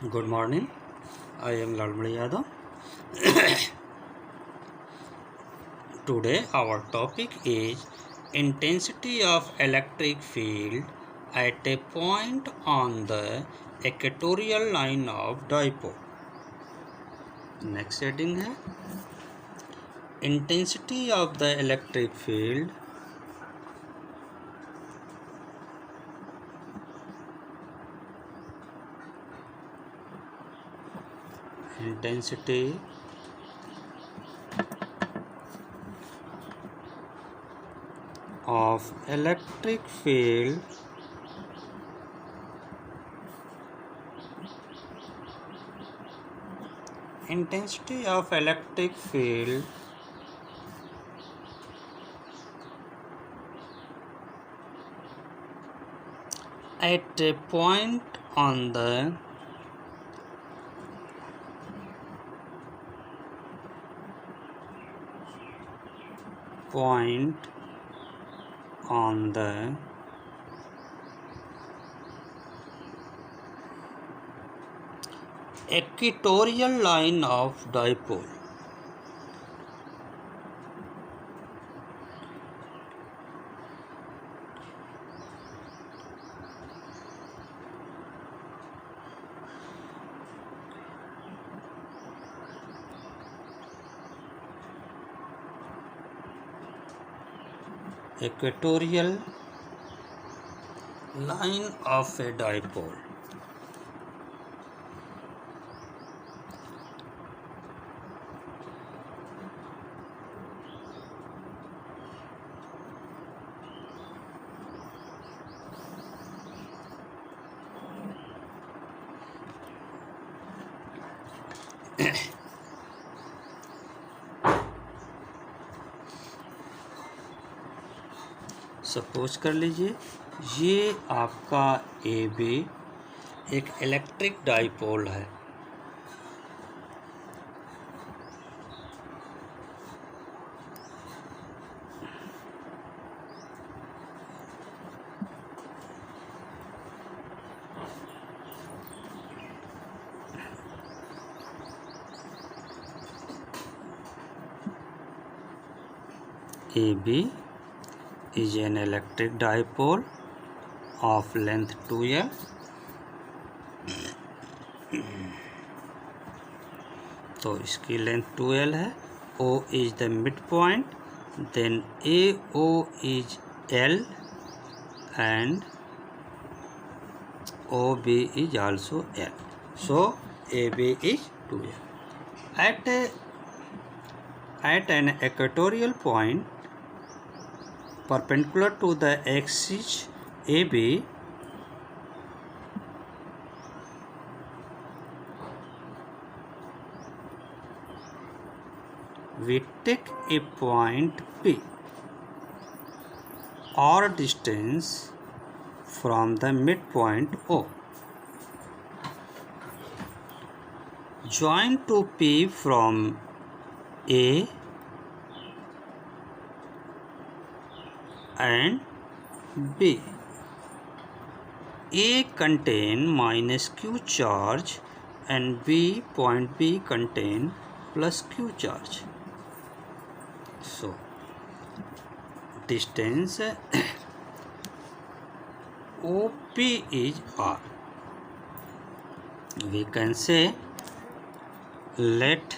Good morning. I am Lalmani Yadav. Today our topic is intensity of electric field at a point on the equatorial line of dipole. Next heading है intensity of the electric field intensity of electric field intensity of electric field at a point on the equatorial line of dipole. Equatorial line of a dipole. Suppose कर लीजिए ये आपका A B एक electric dipole है। A B is an electric dipole of length 2L. तो इसकी length 2L है। O is the midpoint, then AO is L and OB is also L. So AB is 2L. At an equatorial point perpendicular to the axis AB, we take a point P or distance from the midpoint O. Join to P from A and B. A contain minus Q charge and point B contain plus Q charge. So distance OP is R. We can say let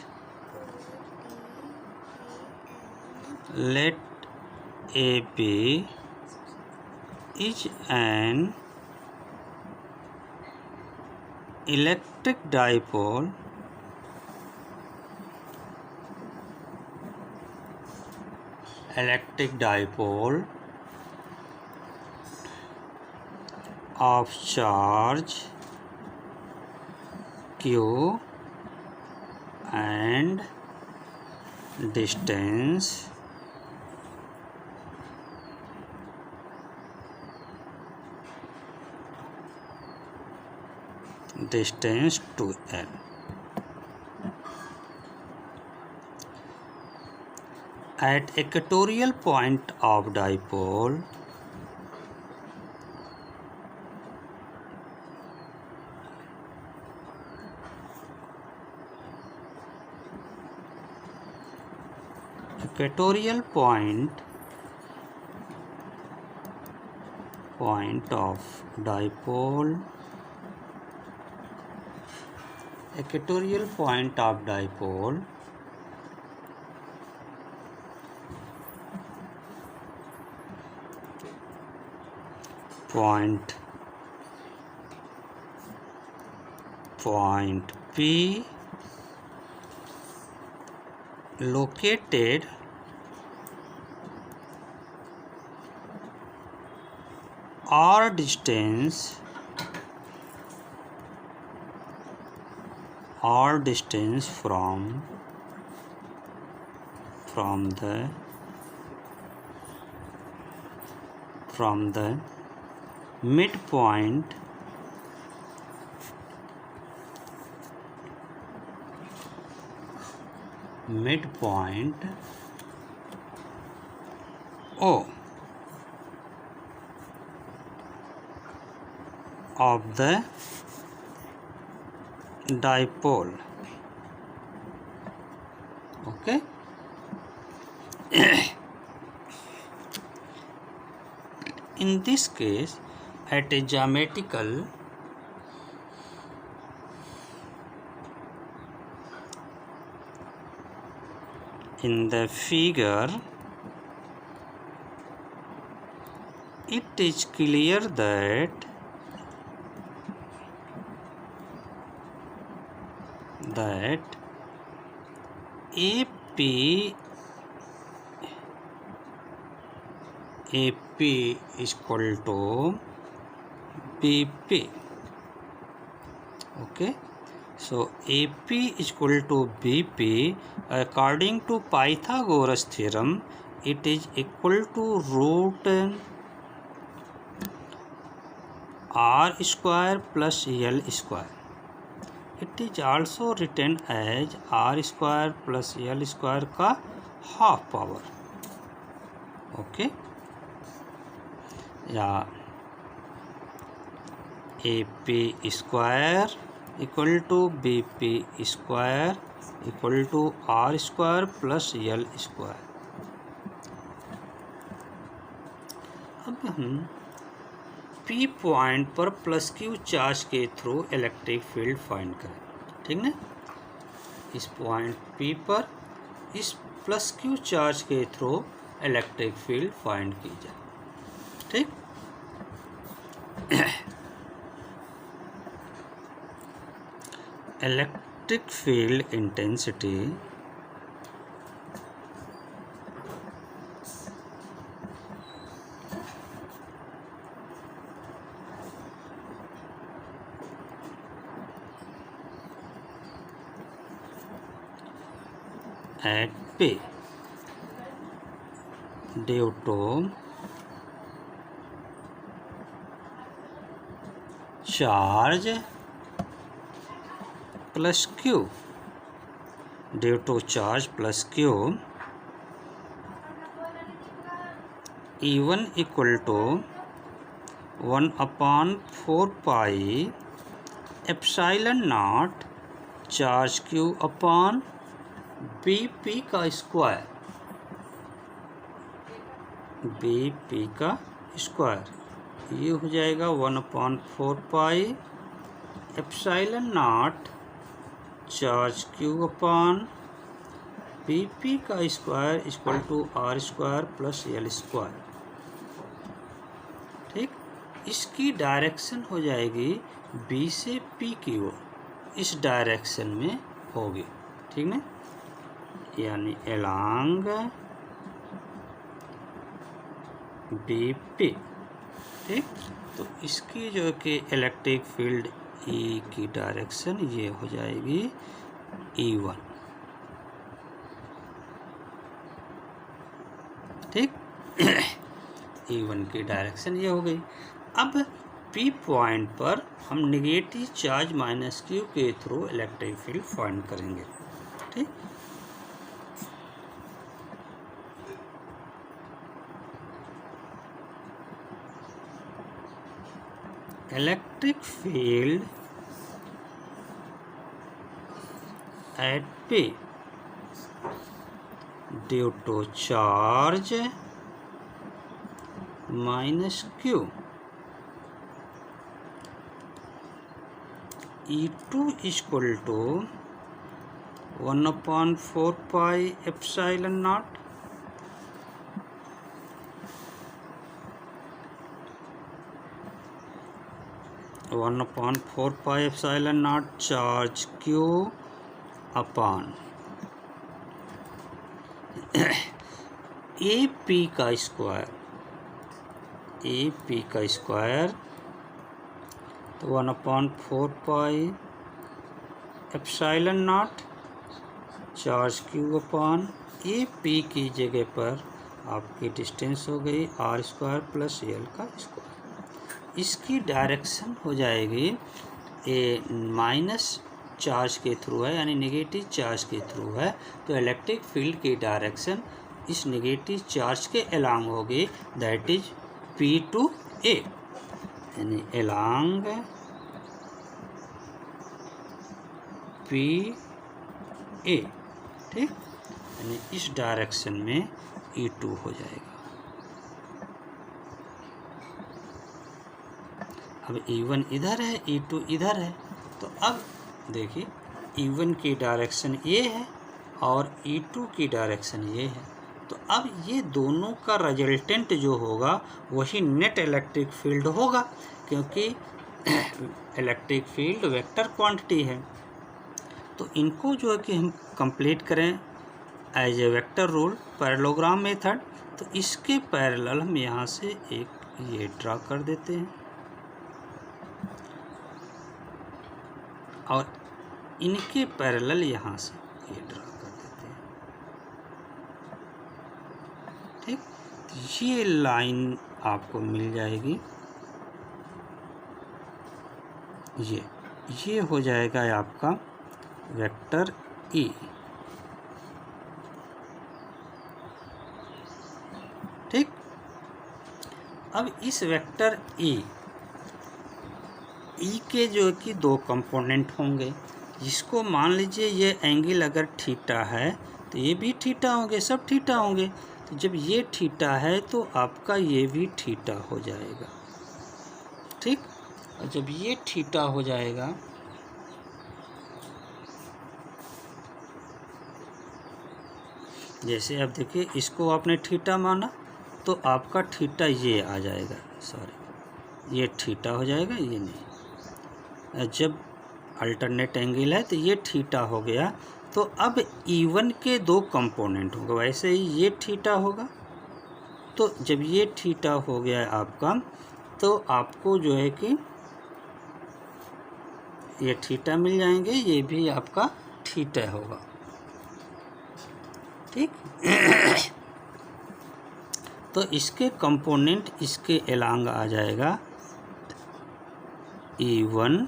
AB is an electric dipole of charge Q and distance to L. At equatorial point of dipole, equatorial point of dipole, equatorial point of dipole point P located r distance from the midpoint O of the dipole. Okay. In this case, at a geometrical in the figure, it is clear that AP is equal to BP. Okay, so AP is equal to BP. According to Pythagoras theorem, it is equal to root R square plus L square. It is also written as R square plus L square का half power. Okay, या AP square equal to BP square equal to R square plus L square. अब हम P point पर plus Q charge के through electric field find करें. ठीक ना, इस पॉइंट P पर इस प्लस क्यू चार्ज के थ्रू इलेक्ट्रिक फील्ड फाइंड की जाए. ठीक, electric field intensity at P due to charge plus Q, due to charge plus Q, E1 equal to 1/4 pi epsilon naught charge Q upon BP का square, BP का square, ये हो जाएगा 1/4 pi epsilon naught charge Q upon BP का square equal to R square plus L square. ठीक, इसकी direction हो जाएगी B से P की ओर, इस डायरेक्शन में होगी. ठीक ना, यानी along BP. ठीक, तो इसकी जो कि इलेक्ट्रिक फील्ड E की डायरेक्शन ये हो जाएगी E1. ठीक, E1 की डायरेक्शन ये हो गई. अब P पॉइंट पर हम नेगेटिव चार्ज माइनस Q के थ्रू इलेक्ट्रिक फील्ड फाइंड करेंगे. ठीक, electric field at P due to charge minus Q. E2 equal to 1/4 pi epsilon naught. One upon 4 pi epsilon naught charge Q upon A P का square, A P का square तो 1/4 pi epsilon naught charge Q upon A P की जगह पर आपकी distance हो गई R square plus L का स्क्वायर। इसकी डायरेक्शन हो जाएगी ए माइनस चार्ज के थ्रू है, यानी नेगेटिव चार्ज के थ्रू है, तो इलेक्ट्रिक फील्ड की डायरेक्शन इस नेगेटिव चार्ज के अलोंग होगी, दैट इज पी टू ए, यानी अलोंग पी ए। ठीक, यानी इस डायरेक्शन में E2 हो जाएगा। अब E1 इधर है, E2 इधर है, तो अब देखिए E1 की डायरेक्शन ये है और E2 की डायरेक्शन ये है, तो अब ये दोनों का रिजल्टेंट जो होगा वही नेट इलेक्ट्रिक फील्ड होगा, क्योंकि इलेक्ट्रिक फील्ड वेक्टर क्वांटिटी है। तो इनको जो है कि हम कंप्लीट करें as a vector rule parallelogram method, तो इसके पैरेलल हम यहाँ से एक ये ड्रा कर देते हैं और इनके पैरेलल यहाँ से ये ड्रा कर देते हैं। ठीक, ये लाइन आपको मिल जाएगी, ये हो जाएगा आपका वेक्टर E। ठीक, अब इस वेक्टर E के जो कि दो कंपोनेंट होंगे, जिसको मान लीजिए ये एंगल अगर थीटा है तो ये भी थीटा होंगे, सब थीटा होंगे, तो जब ये थीटा है तो आपका ये भी थीटा हो जाएगा। ठीक, और जब ये थीटा हो जाएगा जैसे अब देखिए इसको आपने थीटा माना तो आपका थीटा ये आ जाएगा, सॉरी ये थीटा हो जाएगा, ये नहीं, जब अल्टरनेट एंगल है तो ये थीटा हो गया। तो अब E1 के दो कंपोनेंट होंगे, वैसे ही ये थीटा होगा, तो जब ये थीटा हो गया आपका तो आपको जो है कि ये थीटा मिल जाएंगे, ये भी आपका थीटा होगा। ठीक तो इसके कंपोनेंट इसके अलोंग आ जाएगा E1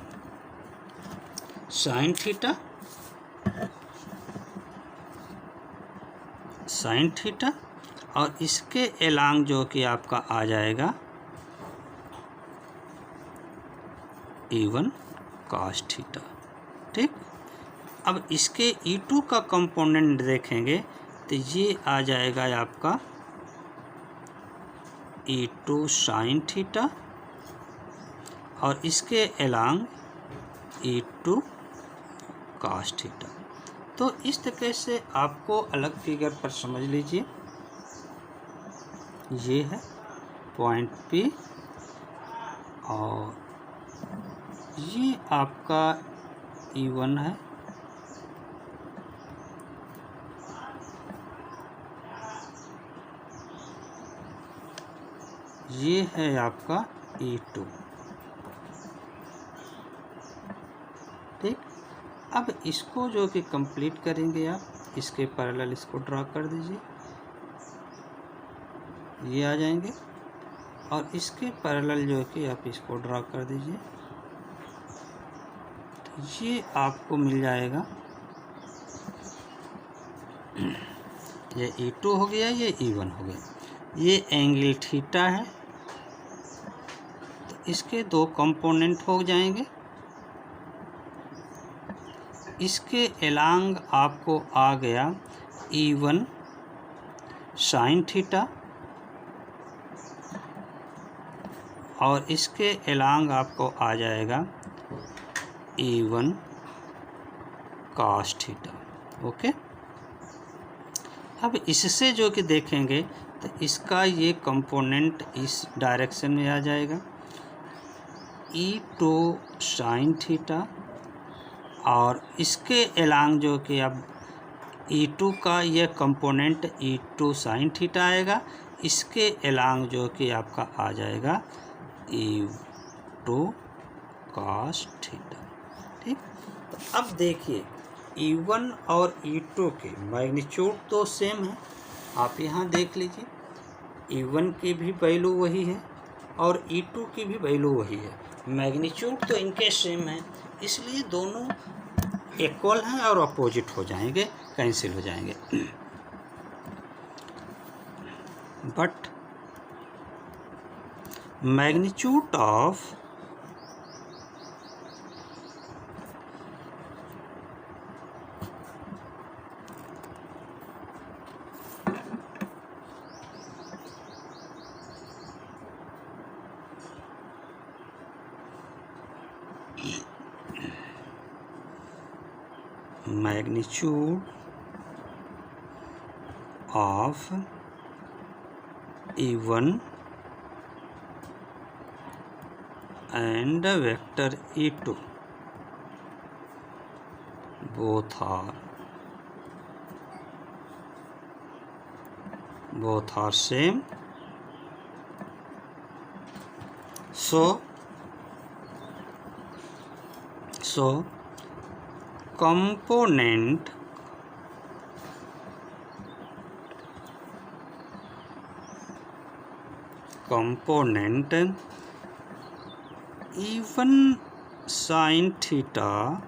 साइन थीटा और इसके अलोंग जो कि आपका आ जाएगा E1 cos थीटा। ठीक, अब इसके E2 का कंपोनेंट देखेंगे तो ये आ जाएगा आपका E2 साइन थीटा और इसके अलोंग E2 cos थीटा। तो इस तरह से आपको अलग फिगर पर समझ लीजिए, ये है पॉइंट P और ये आपका E1 है, ये है आपका E2। ठीक, अब इसको जो कि कंप्लीट करेंगे आप, इसके पैरेलल इसको ड्रा कर दीजिए, ये आ जाएंगे और इसके पैरेलल जो है कि आप इसको ड्रा कर दीजिए, तो ये आपको मिल जाएगा, ये E2 हो गया, ये E1 हो गया, ये एंगल थीटा है तो इसके दो कंपोनेंट हो जाएंगे। इसके अलोंग आपको आ गया E1 साइन थीटा और इसके एलांग आपको आ जाएगा E1 cos थीटा। ओके, अब इससे जो कि देखेंगे तो इसका ये कंपोनेंट इस डायरेक्शन में आ जाएगा E2 साइन थीटा और इसके एलांग जो कि अब E2 का ये कंपोनेंट E2 साइन थीटा आएगा, इसके एलांग जो कि आपका आ जाएगा E2 cos थीटा। ठीक, तो अब देखिए E1 और E2 के मैग्नीट्यूड तो सेम है, आप यहाँ देख लीजिए E1 की भी वैल्यू वही है और E2 की भी वैल्यू वही है, मैग्नीट्यूड तो इनके सेम है, इसलिए दोनों इक्वल हैं और अपोजिट हो जाएंगे, कैंसिल हो जाएंगे। But magnitude of magnitude of E1 and vector E2 both are same, so component E1 sin theta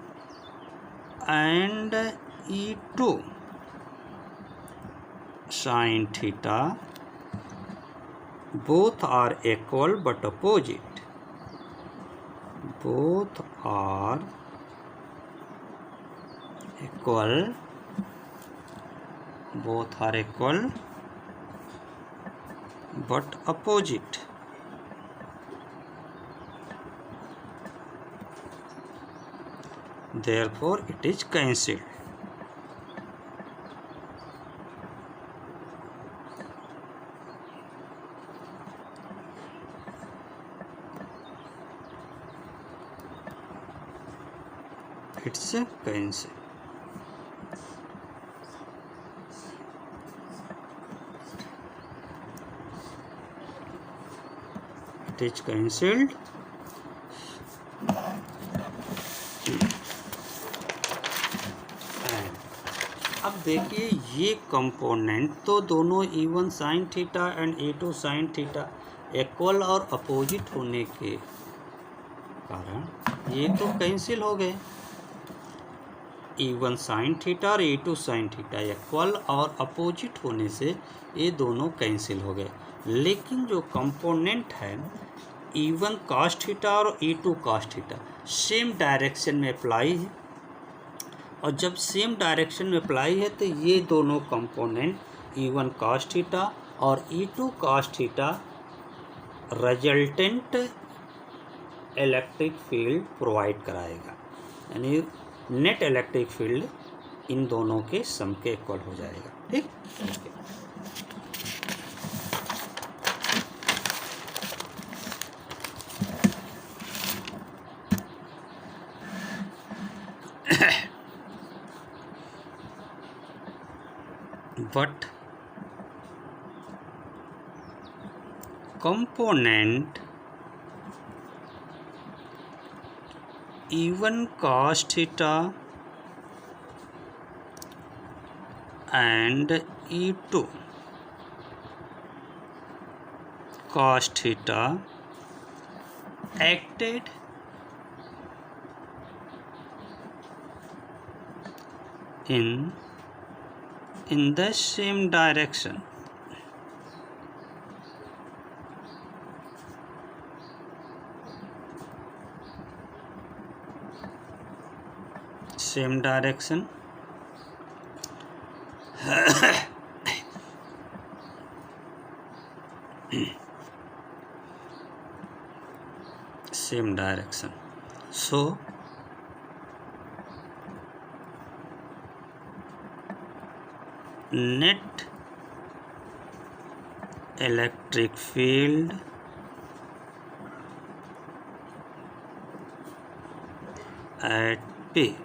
and E2 sin theta both are equal but opposite, both are equal but opposite, therefore it is cancelled. It's cancelled. It is cancelled. अब देखिए ये component तो दोनों E1 sine theta and E2 sine theta equal और opposite होने के कारण ये तो कैंसिल हो गए। E1 साइन थीटा और E2 साइन थीटा इक्वल और अपोजिट होने से ये दोनों कैंसिल हो गए, लेकिन जो कंपोनेंट है E1 cos थीटा और E2 cos theta same direction में अप्लाई है, और जब सेम डायरेक्शन में अप्लाई है तो ये दोनों कंपोनेंट E1 cos थीटा और E2 cos theta resultant electric field provide कराएगा, यानी नेट इलेक्ट्रिक फील्ड इन दोनों के सम के इक्वल हो जाएगा। ठीक, but component E1 cos theta and E2 cos theta acted in the same direction. Same direction same direction. So net electric field at P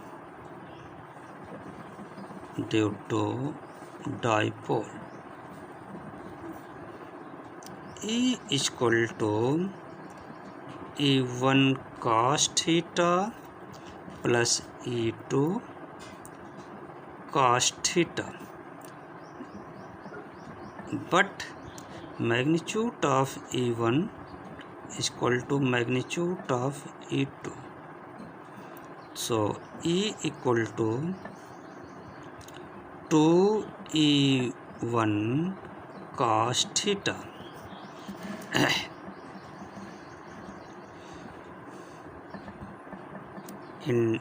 due to dipole E is equal to E1 cos theta plus E2 cos theta, but magnitude of E1 is equal to magnitude of E2. So E equal to 2E1 cos theta in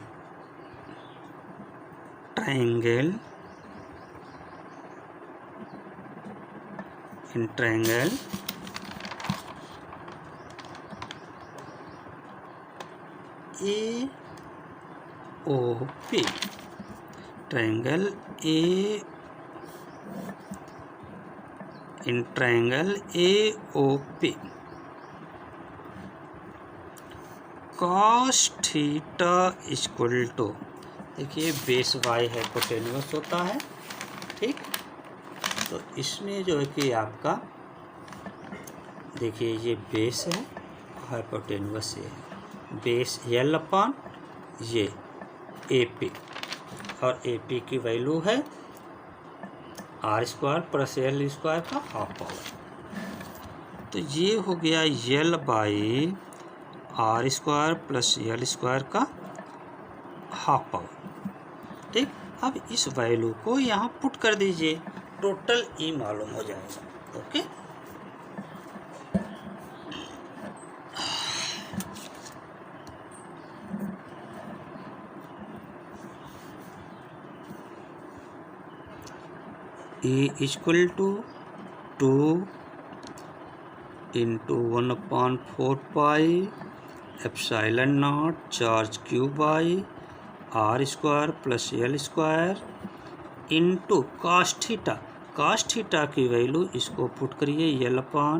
triangle AOP, triangle AOP cos theta equal to, देखिए base by hypotenuse होता है, ठीक। तो इसमें जो है कि आपका देखिए ये बेस है, हाइपोटेन्यूस ये है, बेस L अपॉन ये AP, और AP की वैल्यू है R square plus L square का हाफ पावर। तो ये हो गया L by R square plus L square का हाफ पावर, ठीक। अब इस वैल्यू को यहाँ पुट कर दीजिए, टोटल E मालूम हो जाएगा। Okay, E equal to 2 into 1/4 pi epsilon naught charge Q by R square plus L square into cos theta. Cos theta की वैल्यू इसको पुट करिए L अपॉन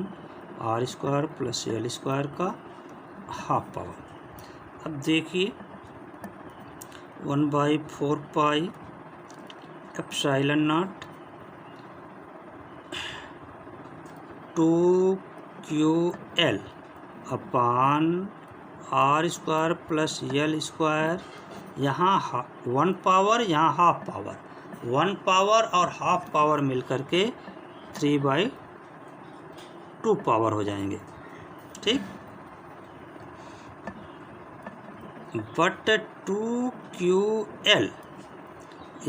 R square plus L square का half power. अब देखिए 1/4 pi epsilon naught 2QL अपॉन R square plus L square, यहाँ 1 power यहाँ हाफ पावर, 1 पावर और हाफ पावर मिलकर के 3/2 पावर हो जाएंगे, ठीक। But 2QL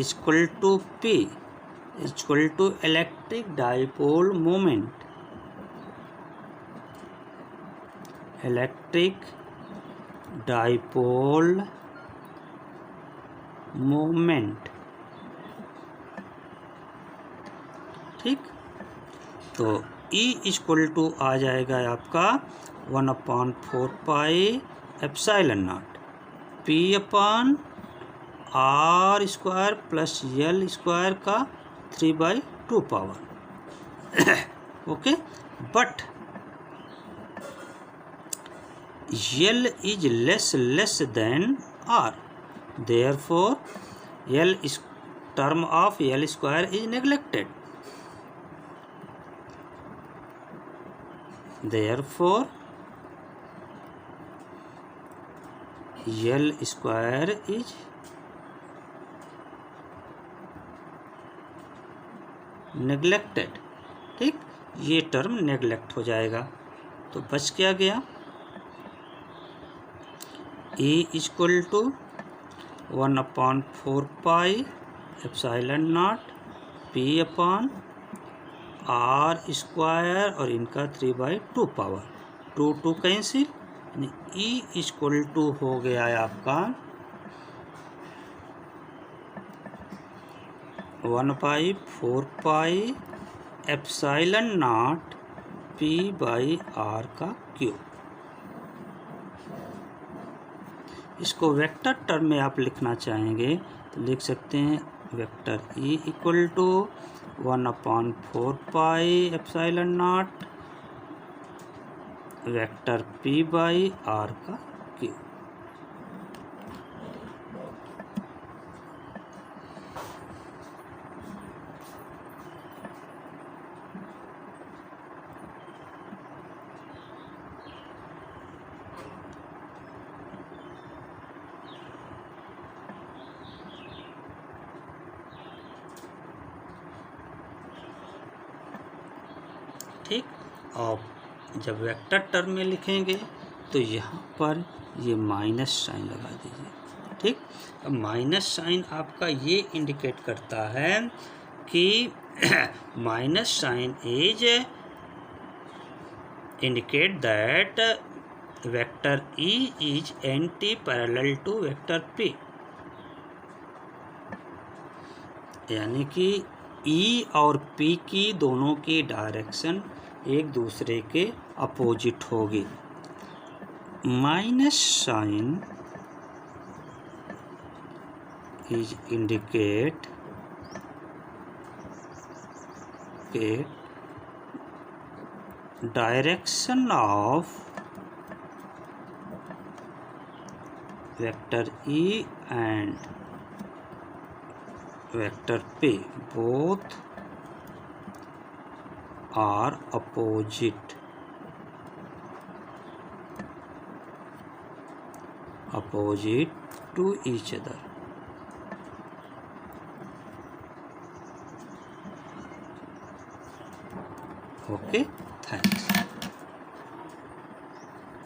equal to P equal to electric dipole moment, electric dipole moment, ठीक। तो E इक्वल टू आ जाएगा आपका 1/4 pi epsilon naught P upon R square plus L square का 3/2 power. Okay, but L is less than R, therefore L is term of L square is neglected, therefore L square is neglected, ठीक। ये term neglect हो जाएगा, तो बच क्या गया E equal to 1/4 pi epsilon naught P upon R square और इनका 3/2 power, 2 cancel, E equal to हो गया है आपका 1/4 पाई एप्सिलॉन नॉट P/R का क्यूब। इसको वेक्टर टर्म में आप लिखना चाहेंगे तो लिख सकते हैं vector E equal to 1/4πε0 vector P by R का क्यूब। ठीक, और जब वेक्टर टर्म में लिखेंगे तो यहाँ पर ये माइनस साइन लगा दीजिए। ठीक, अब माइनस साइन आपका ये इंडिकेट करता है कि minus sign is indicate that vector E is antiparallel to vector P, यानी कि E और P की दोनों की डायरेक्शन एक दूसरे के अपोजिट होगी। माइनस साइन इज इंडिकेट के direction of vector E and vector P both are opposite to each other. Okay, thanks.